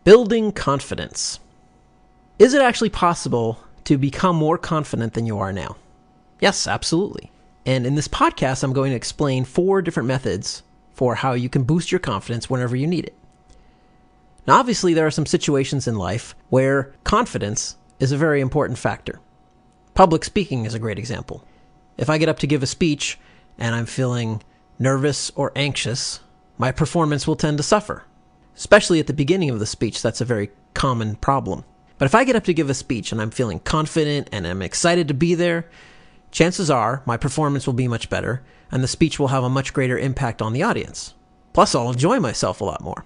Building confidence. Is it actually possible to become more confident than you are now? Yes, absolutely. And in this podcast, I'm going to explain 4 different methods for how you can boost your confidence whenever you need it. Now, obviously, there are some situations in life where confidence is a very important factor. Public speaking is a great example. If I get up to give a speech and I'm feeling nervous or anxious, my performance will tend to suffer. Especially at the beginning of the speech, that's a very common problem. But if I get up to give a speech and I'm feeling confident and I'm excited to be there, chances are my performance will be much better and the speech will have a much greater impact on the audience. Plus, I'll enjoy myself a lot more.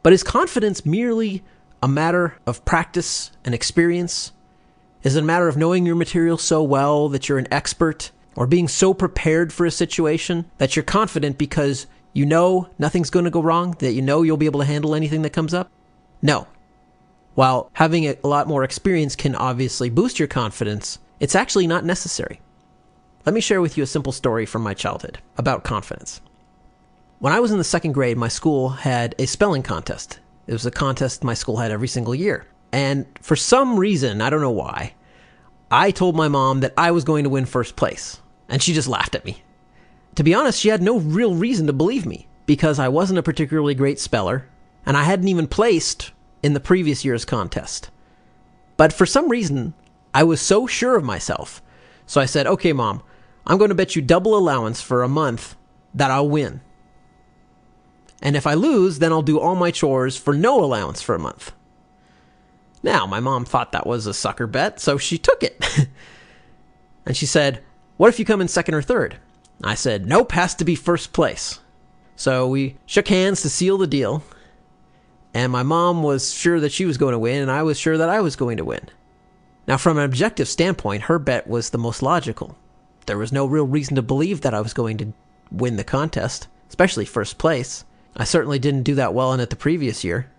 But is confidence merely a matter of practice and experience? Is it a matter of knowing your material so well that you're an expert, or being so prepared for a situation that you're confident because you know nothing's going to go wrong, that you know you'll be able to handle anything that comes up? No. While having a lot more experience can obviously boost your confidence, it's actually not necessary. Let me share with you a simple story from my childhood about confidence. When I was in the 2nd grade, my school had a spelling contest. It was a contest my school had every single year. And for some reason, I don't know why, I told my mom that I was going to win first place. And she just laughed at me. To be honest, she had no real reason to believe me, because I wasn't a particularly great speller, and I hadn't even placed in the previous year's contest. But for some reason, I was so sure of myself. So I said, okay, Mom, I'm going to bet you double allowance for a month that I'll win. And if I lose, then I'll do all my chores for no allowance for a month. Now, my mom thought that was a sucker bet, so she took it. And she said, what if you come in 2nd or 3rd? I said, nope, has to be first place. So we shook hands to seal the deal. And my mom was sure that she was going to win, and I was sure that I was going to win. Now, from an objective standpoint, her bet was the most logical. There was no real reason to believe that I was going to win the contest, especially first place. I certainly didn't do that well in it the previous year.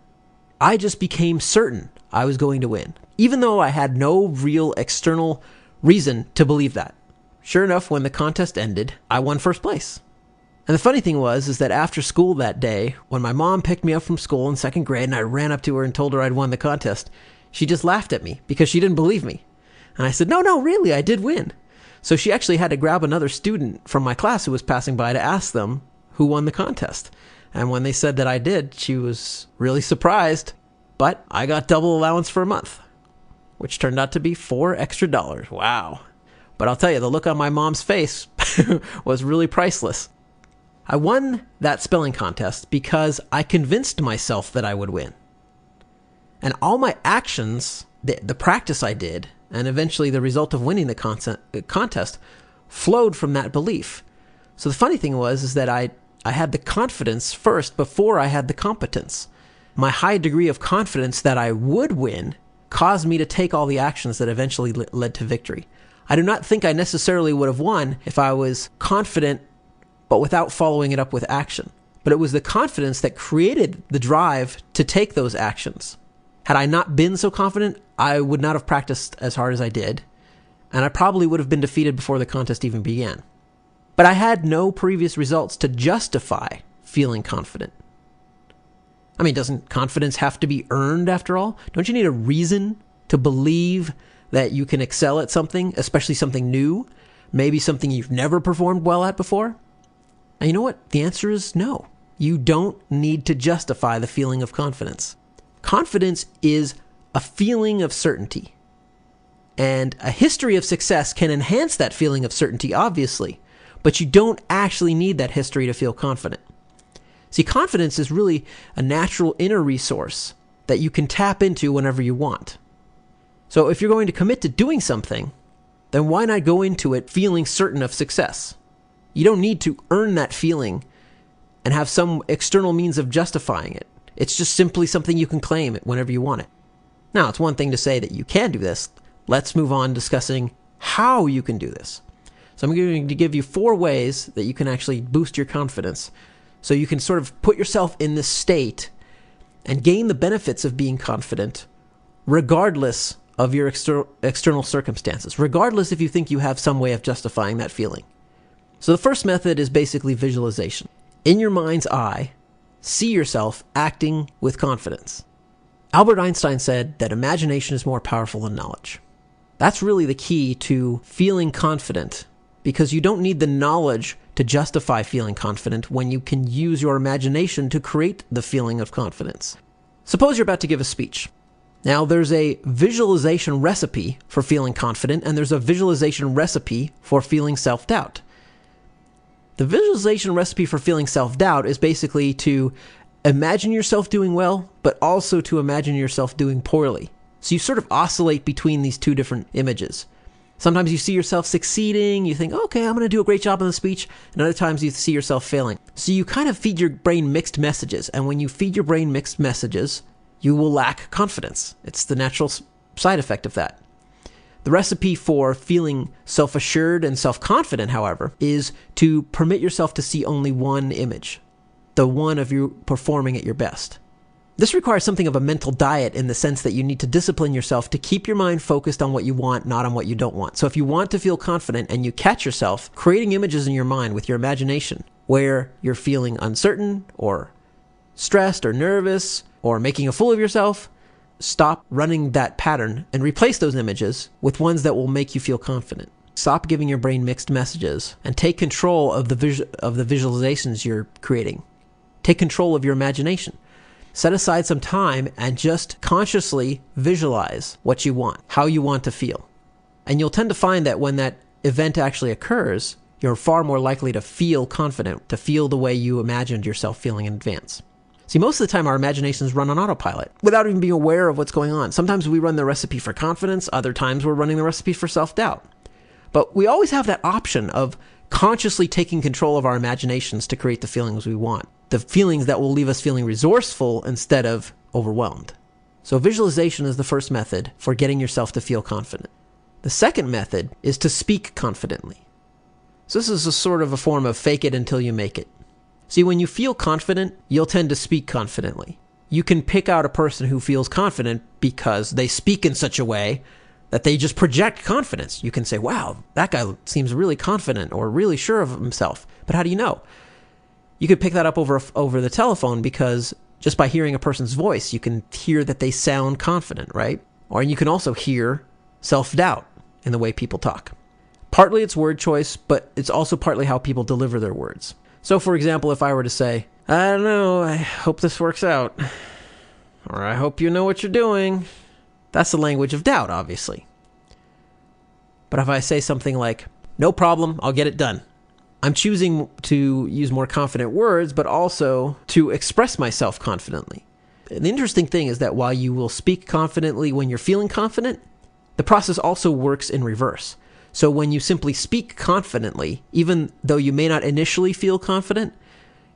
I just became certain I was going to win, even though I had no real external reason to believe that. Sure enough, when the contest ended, I won first place. And the funny thing was that after school that day, when my mom picked me up from school in 2nd grade and I ran up to her and told her I'd won the contest, she just laughed at me because she didn't believe me. And I said, no, really, I did win. So she actually had to grab another student from my class who was passing by to ask them who won the contest. And when they said that I did, she was really surprised. But I got double allowance for a month, which turned out to be $4 extra. Wow. But I'll tell you, the look on my mom's face was really priceless. I won that spelling contest because I convinced myself that I would win. And all my actions, the practice I did, and eventually the result of winning the contest flowed from that belief. So the funny thing was that I had the confidence first before I had the competence. My high degree of confidence that I would win caused me to take all the actions that eventually led to victory. I do not think I necessarily would have won if I was confident, but without following it up with action. But it was the confidence that created the drive to take those actions. Had I not been so confident, I would not have practiced as hard as I did, and I probably would have been defeated before the contest even began. But I had no previous results to justify feeling confident. I mean, doesn't confidence have to be earned after all? Don't you need a reason to believe that you can excel at something, especially something new, maybe something you've never performed well at before? And you know what? The answer is no. You don't need to justify the feeling of confidence. Confidence is a feeling of certainty. And a history of success can enhance that feeling of certainty, obviously, but you don't actually need that history to feel confident. See, confidence is really a natural inner resource that you can tap into whenever you want. So if you're going to commit to doing something, then why not go into it feeling certain of success? You don't need to earn that feeling and have some external means of justifying it. It's just simply something you can claim whenever you want it. Now, it's one thing to say that you can do this. Let's move on discussing how you can do this. So I'm going to give you 4 ways that you can actually boost your confidence so you can sort of put yourself in this state and gain the benefits of being confident regardless of your external circumstances, regardless if you think you have some way of justifying that feeling. So the first method is basically visualization. In your mind's eye, see yourself acting with confidence. Albert Einstein said that imagination is more powerful than knowledge. That's really the key to feeling confident, because you don't need the knowledge to justify feeling confident when you can use your imagination to create the feeling of confidence. Suppose you're about to give a speech. Now, there's a visualization recipe for feeling confident, and there's a visualization recipe for feeling self-doubt. The visualization recipe for feeling self-doubt is basically to imagine yourself doing well, but also to imagine yourself doing poorly. So you sort of oscillate between these two different images. Sometimes you see yourself succeeding, you think, okay, I'm going to do a great job on the speech, and other times you see yourself failing. So you kind of feed your brain mixed messages, and when you feed your brain mixed messages, you will lack confidence. It's the natural side effect of that. The recipe for feeling self-assured and self-confident, however, is to permit yourself to see only one image, the one of you performing at your best. This requires something of a mental diet in the sense that you need to discipline yourself to keep your mind focused on what you want, not on what you don't want. So if you want to feel confident and you catch yourself creating images in your mind with your imagination where you're feeling uncertain or stressed or nervous or making a fool of yourself, stop running that pattern and replace those images with ones that will make you feel confident. Stop giving your brain mixed messages and take control of the visualizations you're creating. Take control of your imagination. Set aside some time and just consciously visualize what you want, how you want to feel. And you'll tend to find that when that event actually occurs, you're far more likely to feel confident, to feel the way you imagined yourself feeling in advance. See, most of the time our imaginations run on autopilot without even being aware of what's going on. Sometimes we run the recipe for confidence, other times we're running the recipe for self-doubt. But we always have that option of consciously taking control of our imaginations to create the feelings we want. The feelings that will leave us feeling resourceful instead of overwhelmed. So visualization is the first method for getting yourself to feel confident. The second method is to speak confidently. So this is a sort of a form of fake it until you make it. See, when you feel confident, you'll tend to speak confidently. You can pick out a person who feels confident because they speak in such a way that they just project confidence. You can say, wow, that guy seems really confident or really sure of himself. But how do you know? You could pick that up over the telephone because just by hearing a person's voice, you can hear that they sound confident, right? Or you can also hear self-doubt in the way people talk. Partly it's word choice, but it's also partly how people deliver their words. So, for example, if I were to say, I don't know, I hope this works out, or I hope you know what you're doing, that's the language of doubt, obviously. But if I say something like, no problem, I'll get it done, I'm choosing to use more confident words, but also to express myself confidently. And the interesting thing is that while you will speak confidently when you're feeling confident, the process also works in reverse. So when you simply speak confidently, even though you may not initially feel confident,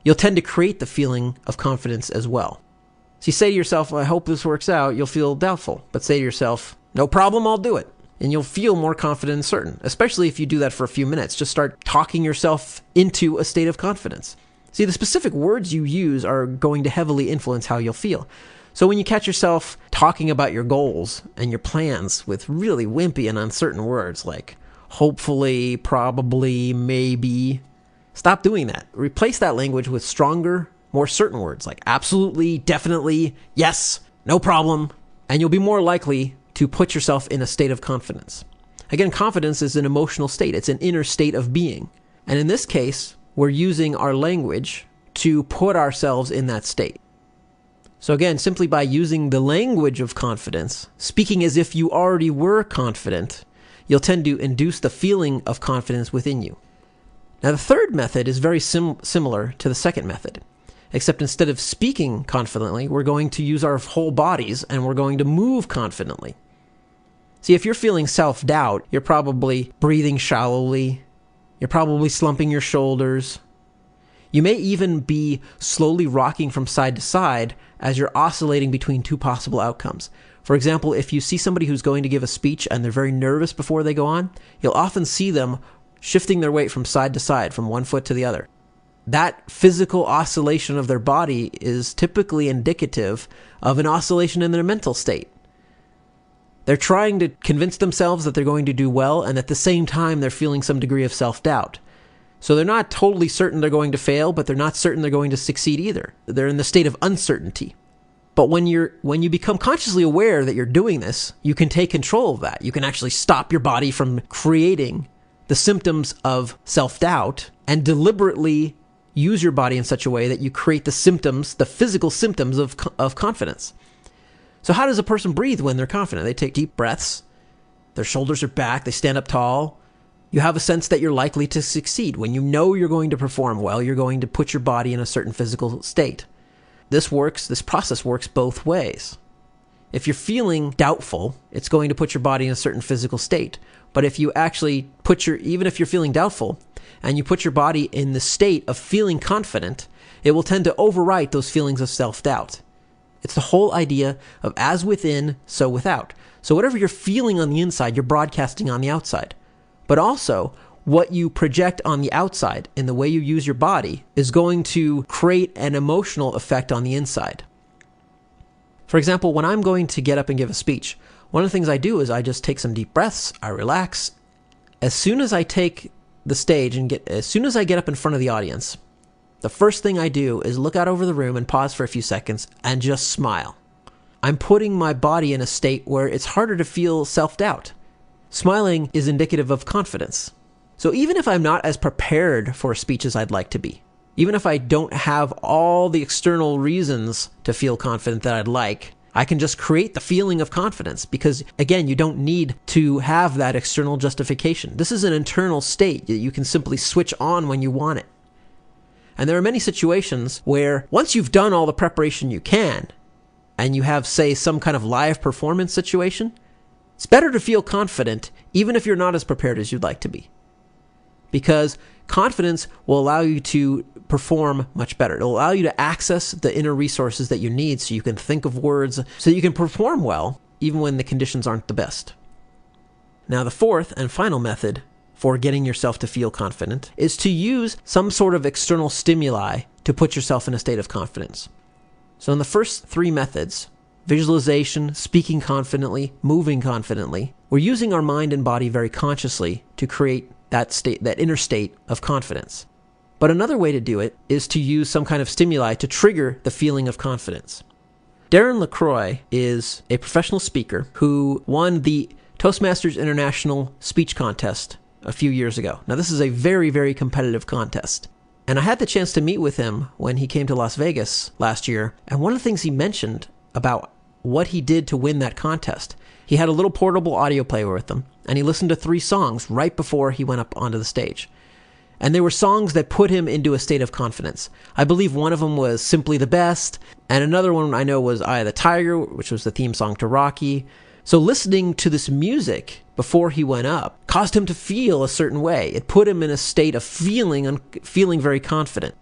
you'll tend to create the feeling of confidence as well. So you say to yourself, I hope this works out, you'll feel doubtful. But say to yourself, no problem, I'll do it. And you'll feel more confident and certain, especially if you do that for a few minutes. Just start talking yourself into a state of confidence. See, the specific words you use are going to heavily influence how you'll feel. So when you catch yourself talking about your goals and your plans with really wimpy and uncertain words like hopefully, probably, maybe, stop doing that. Replace that language with stronger, more certain words like absolutely, definitely, yes, no problem, and you'll be more likely to put yourself in a state of confidence. Again, confidence is an emotional state. It's an inner state of being. And in this case, we're using our language to put ourselves in that state. So again, simply by using the language of confidence, speaking as if you already were confident, you'll tend to induce the feeling of confidence within you. Now, the third method is very similar to the second method, except instead of speaking confidently, we're going to use our whole bodies and we're going to move confidently. See, if you're feeling self-doubt, you're probably breathing shallowly, you're probably slumping your shoulders. You may even be slowly rocking from side to side as you're oscillating between two possible outcomes. For example, if you see somebody who's going to give a speech and they're very nervous before they go on, you'll often see them shifting their weight from side to side, from one foot to the other. That physical oscillation of their body is typically indicative of an oscillation in their mental state. They're trying to convince themselves that they're going to do well, and at the same time, they're feeling some degree of self-doubt. So they're not totally certain they're going to fail, but they're not certain they're going to succeed either. They're in the state of uncertainty. But when you become consciously aware that you're doing this, you can take control of that. You can actually stop your body from creating the symptoms of self-doubt and deliberately use your body in such a way that you create the symptoms, the physical symptoms of confidence. So how does a person breathe when they're confident? They take deep breaths. Their shoulders are back. They stand up tall. You have a sense that you're likely to succeed. When you know you're going to perform well, you're going to put your body in a certain physical state. This process works both ways. If you're feeling doubtful, it's going to put your body in a certain physical state. But if you actually even if you're feeling doubtful and you put your body in the state of feeling confident, it will tend to overwrite those feelings of self-doubt. It's the whole idea of as within, so without. So whatever you're feeling on the inside, you're broadcasting on the outside. But also, what you project on the outside in the way you use your body is going to create an emotional effect on the inside. For example, when I'm going to get up and give a speech, one of the things I do is I just take some deep breaths, I relax. As soon as I take the stage as soon as I get up in front of the audience, the first thing I do is look out over the room and pause for a few seconds and just smile. I'm putting my body in a state where it's harder to feel self-doubt. Smiling is indicative of confidence. So even if I'm not as prepared for a speech as I'd like to be, even if I don't have all the external reasons to feel confident that I'd like, I can just create the feeling of confidence because, again, you don't need to have that external justification. This is an internal state that you can simply switch on when you want it. And there are many situations where once you've done all the preparation you can and you have, say, some kind of live performance situation, it's better to feel confident even if you're not as prepared as you'd like to be. Because confidence will allow you to perform much better. It'll allow you to access the inner resources that you need so you can think of words, so you can perform well, even when the conditions aren't the best. Now, the fourth and final method for getting yourself to feel confident is to use some sort of external stimuli to put yourself in a state of confidence. So in the first three methods, visualization, speaking confidently, moving confidently, we're using our mind and body very consciously to create that inner state of confidence. But another way to do it is to use some kind of stimuli to trigger the feeling of confidence. Darren LaCroix is a professional speaker who won the Toastmasters International Speech Contest a few years ago. Now, this is a very, very competitive contest. And I had the chance to meet with him when he came to Las Vegas last year. And one of the things he mentioned about what he did to win that contest, he had a little portable audio player with him, and he listened to 3 songs right before he went up onto the stage. And they were songs that put him into a state of confidence. I believe one of them was Simply the Best, and another one I know was Eye of the Tiger, which was the theme song to Rocky. So listening to this music before he went up caused him to feel a certain way. It put him in a state of feeling very confident.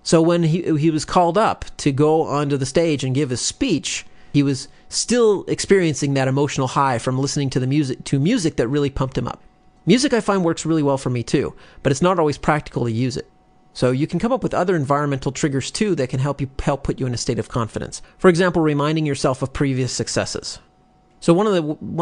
So when he was called up to go onto the stage and give his speech, he was still experiencing that emotional high from listening to music that really pumped him up. Music, I find, works really well for me too, but it's not always practical to use it. So you can come up with other environmental triggers too that can help put you in a state of confidence. For example, reminding yourself of previous successes. So one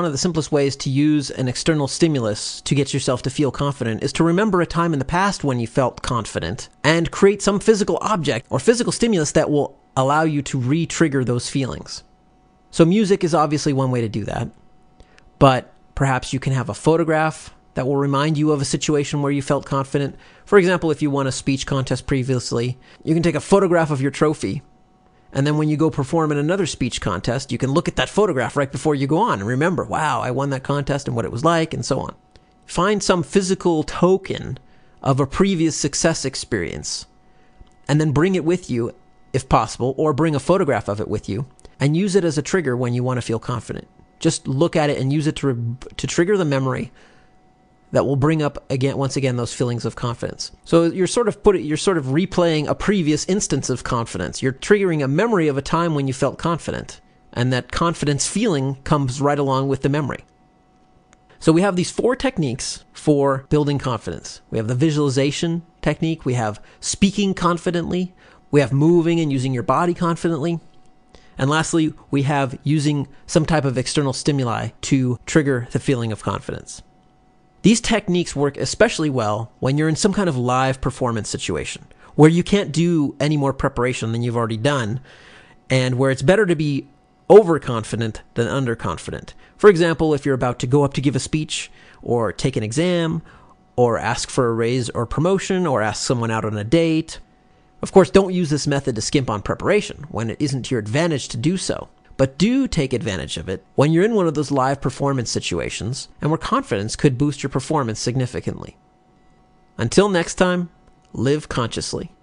of the simplest ways to use an external stimulus to get yourself to feel confident is to remember a time in the past when you felt confident and create some physical object or physical stimulus that will allow you to re-trigger those feelings. So music is obviously one way to do that, but perhaps you can have a photograph that will remind you of a situation where you felt confident. For example, if you won a speech contest previously, you can take a photograph of your trophy, and then when you go perform in another speech contest, you can look at that photograph right before you go on and remember, wow, I won that contest and what it was like, and so on. Find some physical token of a previous success experience, and then bring it with you, if possible, or bring a photograph of it with you, and use it as a trigger when you want to feel confident. Just look at it and use it to trigger the memory that will bring up once again those feelings of confidence. So you're sort of replaying a previous instance of confidence. You're triggering a memory of a time when you felt confident, and that confidence feeling comes right along with the memory. So we have these 4 techniques for building confidence. We have the visualization technique, we have speaking confidently, we have moving and using your body confidently, and lastly, we have using some type of external stimuli to trigger the feeling of confidence. These techniques work especially well when you're in some kind of live performance situation where you can't do any more preparation than you've already done, and where it's better to be overconfident than underconfident. For example, if you're about to go up to give a speech, or take an exam, or ask for a raise or promotion, or ask someone out on a date. Of course, don't use this method to skimp on preparation when it isn't to your advantage to do so. But do take advantage of it when you're in one of those live performance situations and where confidence could boost your performance significantly. Until next time, live consciously.